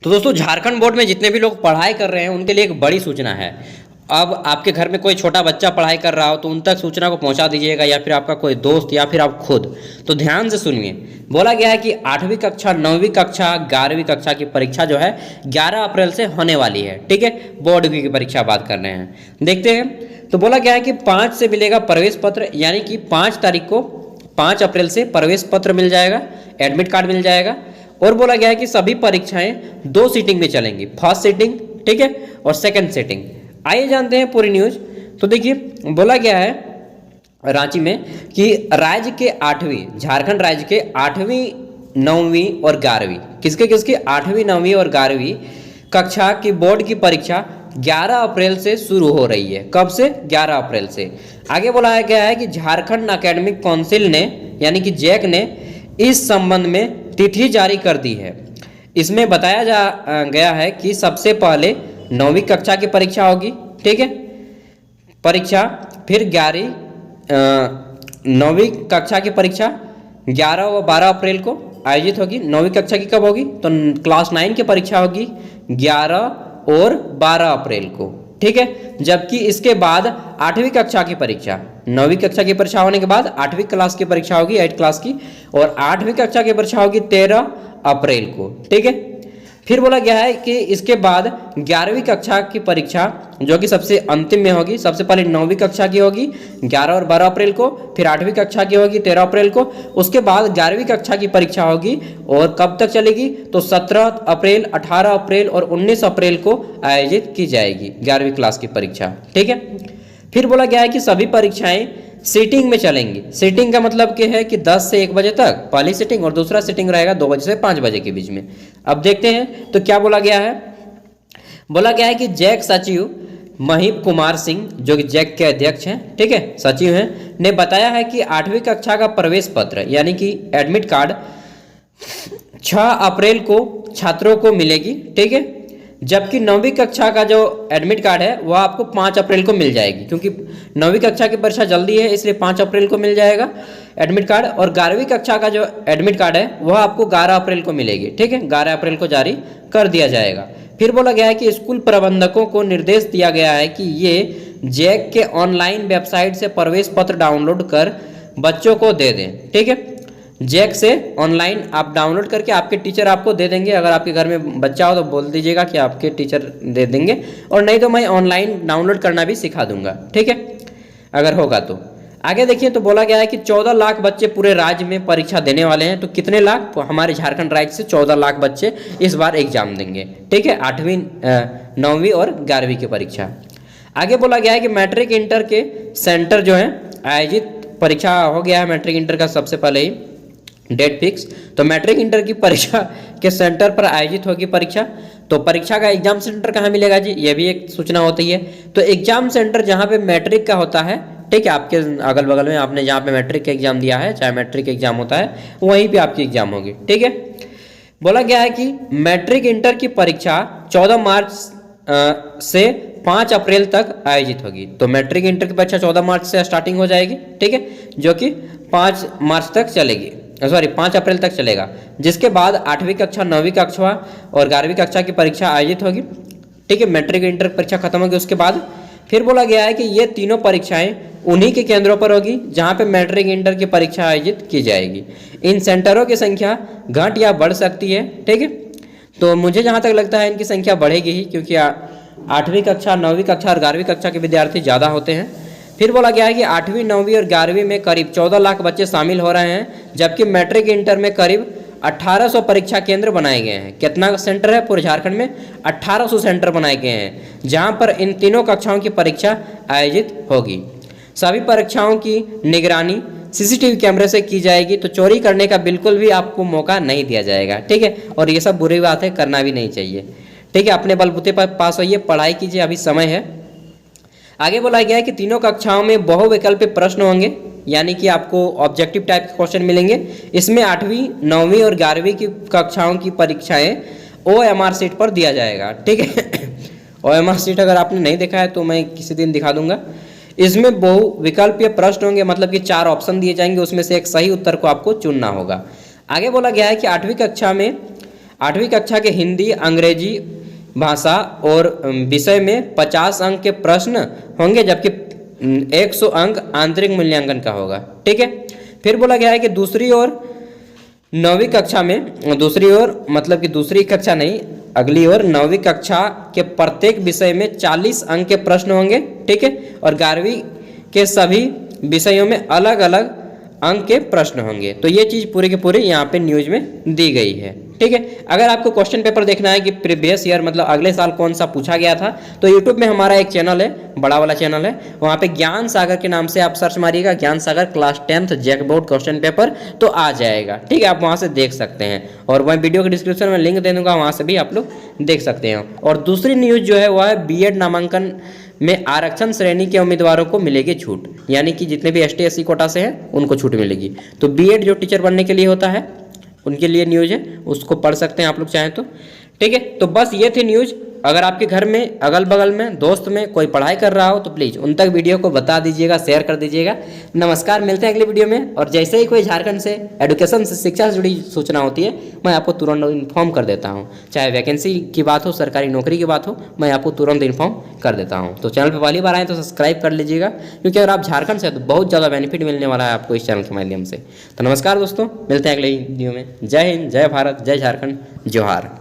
तो दोस्तों झारखंड बोर्ड में जितने भी लोग पढ़ाई कर रहे हैं उनके लिए एक बड़ी सूचना है। अब आपके घर में कोई छोटा बच्चा पढ़ाई कर रहा हो तो उन तक सूचना को पहुंचा दीजिएगा, या फिर आपका कोई दोस्त या फिर आप खुद। तो ध्यान से सुनिए, बोला गया है कि 8वीं कक्षा 9वीं कक्षा 11वीं कक्षा की परीक्षा जो है 11 अप्रैल से होने वाली है। ठीक है, बोर्ड की परीक्षा बात कर रहे हैं, देखते हैं। तो बोला गया है कि 5 से मिलेगा प्रवेश पत्र, यानी कि 5 तारीख को 5 अप्रैल से प्रवेश पत्र मिल जाएगा, एडमिट कार्ड मिल जाएगा। और बोला गया है कि सभी परीक्षाएं 2 सीटिंग में चलेंगी, फर्स्ट सीटिंग, ठीक है, और सेकंड सीटिंग। आइए जानते हैं पूरी न्यूज। तो देखिए, बोला गया है रांची में कि राज्य के 8वीं, झारखंड राज्य के 8वीं 9वीं और 11वीं, किसके 8वीं 9वीं और 11वीं कक्षा की बोर्ड की परीक्षा 11 अप्रैल से शुरू हो रही है। कब से? 11 अप्रैल से। आगे बोला गया है कि झारखंड एकेडमिक काउंसिल ने, यानी कि जैक ने इस संबंध में तिथि जारी कर दी है। इसमें बताया गया है कि सबसे पहले 9वीं कक्षा की परीक्षा होगी, ठीक है, परीक्षा, फिर 9वीं कक्षा की परीक्षा 11 व 12 अप्रैल को आयोजित होगी। 9वीं कक्षा की कब होगी? तो क्लास 9 की परीक्षा होगी 11 और 12 अप्रैल को, ठीक है। जबकि इसके बाद 8वीं कक्षा की परीक्षा, 9वीं कक्षा की परीक्षा होने के बाद 8वीं क्लास की परीक्षा होगी, 8 क्लास की, और 8वीं कक्षा की परीक्षा होगी 13 अप्रैल को, ठीक है। फिर बोला गया है कि इसके बाद 11वीं कक्षा की परीक्षा जो कि सबसे अंतिम में होगी, सबसे पहले 9वीं कक्षा की होगी 11 और 12 अप्रैल को, फिर 8वीं कक्षा की होगी 13 अप्रैल को, उसके बाद 11वीं कक्षा की परीक्षा होगी। और कब तक चलेगी? तो 17 अप्रैल, 18 अप्रैल और 19 अप्रैल को आयोजित की जाएगी 11वीं क्लास की परीक्षा, ठीक है। फिर बोला गया है कि सभी परीक्षाएं सीटिंग में चलेंगी। सीटिंग का मतलब क्या है कि 10 से 1 बजे तक पहली सीटिंग, और दूसरा सीटिंग रहेगा 2 बजे से 5 बजे के बीच में। अब देखते हैं तो क्या बोला गया है। बोला गया है कि जैक सचिव महीप कुमार सिंह, जो कि जैक के अध्यक्ष हैं, ठीक है, सचिव हैं, ने बताया है कि 8वीं कक्षा का प्रवेश पत्र, यानी कि एडमिट कार्ड 6 अप्रैल को छात्रों को मिलेगी, ठीक है। जबकि 9वीं कक्षा का जो एडमिट कार्ड है वह आपको 5 अप्रैल को मिल जाएगी, क्योंकि 9वीं कक्षा की परीक्षा जल्दी है, इसलिए 5 अप्रैल को मिल जाएगा एडमिट कार्ड। और 11वीं कक्षा का जो एडमिट कार्ड है वह आपको 11 अप्रैल को मिलेगी, ठीक है, 11 अप्रैल को जारी कर दिया जाएगा। फिर बोला गया है कि स्कूल प्रबंधकों को निर्देश दिया गया है कि ये जैक के ऑनलाइन वेबसाइट से प्रवेश पत्र डाउनलोड कर बच्चों को दे दें, ठीक है। जैक से ऑनलाइन आप डाउनलोड करके आपके टीचर आपको दे देंगे। अगर आपके घर में बच्चा हो तो बोल दीजिएगा कि आपके टीचर दे देंगे, और नहीं तो मैं ऑनलाइन डाउनलोड करना भी सिखा दूंगा, ठीक है, अगर होगा तो। आगे देखिए, तो बोला गया है कि 14 लाख बच्चे पूरे राज्य में परीक्षा देने वाले हैं। तो कितने लाख? तो हमारे झारखंड राज्य से 14 लाख बच्चे इस बार एग्जाम देंगे, ठीक है, 8वीं 9वीं और 11वीं की परीक्षा। आगे बोला गया है कि मैट्रिक इंटर के सेंटर जो है आयोजित, परीक्षा हो गया है मैट्रिक इंटर का सबसे पहले ही डेट फिक्स। तो मैट्रिक इंटर की परीक्षा के सेंटर पर आयोजित होगी परीक्षा। तो परीक्षा का एग्जाम सेंटर कहाँ मिलेगा जी? ये भी एक सूचना होती है। तो एग्जाम सेंटर जहाँ पे मैट्रिक का होता है, ठीक है, आपके अगल बगल में आपने जहाँ पे मैट्रिक का एग्जाम दिया है, चाहे मैट्रिक एग्जाम होता है, वहीं पे आपकी एग्जाम होगी, ठीक है। बोला गया है कि मैट्रिक इंटर की परीक्षा 14 मार्च से 5 अप्रैल तक आयोजित होगी। तो मैट्रिक इंटर की परीक्षा 14 मार्च से स्टार्टिंग हो जाएगी, ठीक है, जो कि 5 मार्च तक चलेगी, 5 अप्रैल तक चलेगा। जिसके बाद 8वीं कक्षा 9वीं कक्षा और 11वीं कक्षा की परीक्षा आयोजित होगी, ठीक है, मैट्रिक इंटर परीक्षा खत्म होगी उसके बाद। फिर बोला गया है कि ये तीनों परीक्षाएं उन्हीं के केंद्रों पर होगी जहां पे मैट्रिक इंटर की परीक्षा आयोजित की जाएगी। इन सेंटरों की संख्या घट या बढ़ सकती है, ठीक है। तो मुझे जहां तक लगता है इनकी संख्या बढ़ेगी ही, क्योंकि 8वीं कक्षा 9वीं कक्षा और 11वीं कक्षा के विद्यार्थी ज़्यादा होते हैं। फिर बोला गया है कि 8वीं 9वीं और 11वीं में करीब 14 लाख बच्चे शामिल हो रहे हैं, जबकि मैट्रिक इंटर में करीब 1800 परीक्षा केंद्र बनाए गए हैं। कितना सेंटर है पूरे झारखंड में? 1800 सेंटर बनाए गए हैं, जहां पर इन तीनों कक्षाओं की परीक्षा आयोजित होगी। सभी परीक्षाओं की निगरानी सीसीटीवी कैमरे से की जाएगी। तो चोरी करने का बिल्कुल भी आपको मौका नहीं दिया जाएगा, ठीक है, और ये सब बुरी बात है, करना भी नहीं चाहिए, ठीक है। अपने बलबूते पर पास होइए, पढ़ाई कीजिए, अभी समय है। आगे बोला गया है कि तीनों कक्षाओं में बहुविकल्पीय प्रश्न होंगे, यानी कि आपको ऑब्जेक्टिव टाइप के क्वेश्चन मिलेंगे। इसमें 8वीं 9वीं और 11वीं की कक्षाओं की परीक्षाएं OMR शीट पर दिया जाएगा, ठीक है। OMR शीट अगर आपने नहीं देखा है तो मैं किसी दिन दिखा दूंगा। इसमें बहुविकल्पीय प्रश्न होंगे, मतलब कि 4 ऑप्शन दिए जाएंगे, उसमें से एक सही उत्तर को आपको चुनना होगा। आगे बोला गया है कि 8वीं कक्षा में 8वीं कक्षा के हिंदी, अंग्रेजी भाषा और विषय में 50 अंक के प्रश्न होंगे, जबकि 100 अंक आंतरिक मूल्यांकन का होगा। ठीक है। फिर बोला गया है कि दूसरी ओर 9वीं कक्षा में, दूसरी ओर मतलब कि दूसरी कक्षा नहीं, अगली ओर 9वीं कक्षा के प्रत्येक विषय में 40 अंक के प्रश्न होंगे। ठीक है। और 11वीं के सभी विषयों में अलग अलग अंक के प्रश्न होंगे। तो ये चीज़ पूरे के पूरे यहाँ पे न्यूज में दी गई है। ठीक है। अगर आपको क्वेश्चन पेपर देखना है कि प्रीवियस ईयर मतलब अगले साल कौन सा पूछा गया था, तो यूट्यूब में हमारा एक चैनल है, बड़ा वाला चैनल है, वहाँ पे ज्ञान सागर के नाम से आप सर्च मारिएगा, Gyan Sagar class 10th JAC board question paper, तो आ जाएगा। ठीक है। आप वहाँ से देख सकते हैं, और वह वीडियो के डिस्क्रिप्शन में लिंक दे दूँगा, वहाँ से भी आप लोग देख सकते हैं। और दूसरी न्यूज़ जो है वह है बीएड नामांकन में आरक्षण श्रेणी के उम्मीदवारों को मिलेगी छूट, यानी कि जितने भी ST SC कोटा से हैं उनको छूट मिलेगी। तो बीएड जो टीचर बनने के लिए होता है उनके लिए न्यूज़ है, उसको पढ़ सकते हैं आप लोग चाहें तो। ठीक है। तो बस ये थी न्यूज़। अगर आपके घर में, अगल बगल में, दोस्त में कोई पढ़ाई कर रहा हो तो प्लीज़ उन तक वीडियो को बता दीजिएगा, शेयर कर दीजिएगा। नमस्कार, मिलते हैं अगले वीडियो में। और जैसे ही कोई झारखंड से एजुकेशन से, शिक्षा से जुड़ी सूचना होती है, मैं आपको तुरंत इन्फॉर्म कर देता हूँ। चाहे वैकेंसी की बात हो, सरकारी नौकरी की बात हो, मैं आपको तुरंत इन्फॉर्म कर देता हूँ। तो चैनल पर पहली बार आए तो सब्सक्राइब कर लीजिएगा, क्योंकि अगर आप झारखंड से तो बहुत ज़्यादा बेनिफिट मिलने वाला है आपको इस चैनल के माध्यम से। तो नमस्कार दोस्तों, मिलते हैं अगले वीडियो में। जय हिंद, जय भारत, जय झारखंड, जोहार।